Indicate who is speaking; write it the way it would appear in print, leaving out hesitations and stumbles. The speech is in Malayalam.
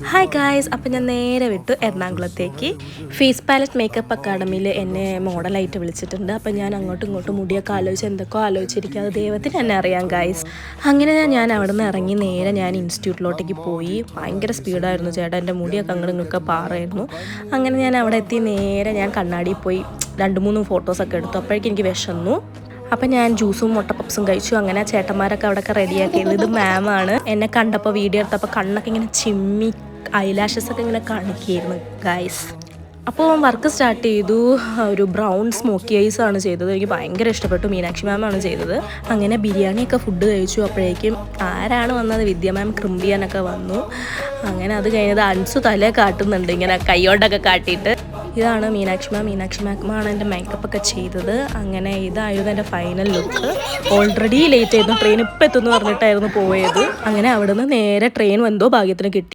Speaker 1: ഹായ് ഗായ്സ്, അപ്പം ഞാൻ നേരെ വിട്ടു എറണാകുളത്തേക്ക്. ഫേസ് പാലറ്റ് മേക്കപ്പ് അക്കാഡമിയിൽ എന്നെ മോഡലായിട്ട് വിളിച്ചിട്ടുണ്ട്. അപ്പം ഞാൻ അങ്ങോട്ടും ഇങ്ങോട്ടും മുടിയൊക്കെ ആലോചിച്ച് എന്തൊക്കെ ആലോചിച്ചിരിക്കുക, അത് ദൈവത്തിന് തന്നെ അറിയാം ഗായ്സ്. അങ്ങനെ ഞാൻ അവിടെ നിന്ന് ഇറങ്ങി നേരെ ഞാൻ ഇൻസ്റ്റിറ്റ്യൂട്ടിലോട്ടേക്ക് പോയി. ഭയങ്കര സ്പീഡായിരുന്നു ചേട്ടാ, എൻ്റെ മുടിയൊക്കെ അങ്ങോട്ടും ഇങ്ങോട്ടൊക്കെ പാറായിരുന്നു. അങ്ങനെ ഞാൻ അവിടെ എത്തി നേരെ ഞാൻ കണ്ണാടിയിൽ പോയി 2-3 ഫോട്ടോസൊക്കെ എടുത്തു. അപ്പോഴേക്കും എനിക്ക് വിശന്നു. അപ്പം ഞാൻ ജ്യൂസും മുട്ട പപ്സും കഴിച്ചു. അങ്ങനെ ചേട്ടന്മാരൊക്കെ അവിടെയൊക്കെ റെഡിയാക്കിയത്. ഇത് മാമാണ്. എന്നെ കണ്ടപ്പോൾ വീഡിയോ എടുത്തപ്പോൾ കണ്ണൊക്കെ ഇങ്ങനെ ചിമ്മി ഐലാഷസൊക്കെ ഇങ്ങനെ കാണിക്കുകയായിരുന്നു ഗൈസ്. അപ്പോൾ വർക്ക് സ്റ്റാർട്ട് ചെയ്തു. ഒരു ബ്രൗൺ സ്മോക്കി ഐസ് ആണ് ചെയ്തത്. എനിക്ക് ഭയങ്കര ഇഷ്ടപ്പെട്ടു. മീനാക്ഷി മാമാണ് ചെയ്തത്. അങ്ങനെ ബിരിയാണിയൊക്കെ ഫുഡ് കഴിച്ചു. അപ്പോഴേക്കും ആരാണ് വന്നത്? വിദ്യ മാം ക്രിമ്പിയാനൊക്കെ വന്നു. അങ്ങനെ അത് കഴിഞ്ഞത് അൻസു തല കാട്ടുന്നുണ്ട് ഇങ്ങനെ കൈയോണ്ടൊക്കെ കാട്ടിയിട്ട്. ഇതാണ് മീനാക്ഷി മാമാണ് എൻ്റെ മേക്കപ്പൊക്കെ ചെയ്തത്. അങ്ങനെ ഇതായിരുന്നു എൻ്റെ ഫൈനൽ ലുക്ക്. ഓൾറെഡി ലേറ്റ് ആയിരുന്നു. ട്രെയിൻ ഇപ്പം എത്തുമെന്ന് പറഞ്ഞിട്ടായിരുന്നു പോയത്. അങ്ങനെ അവിടെ നിന്ന് നേരെ ട്രെയിൻ എന്തോ ഭാഗ്യത്തിന് കിട്ടി.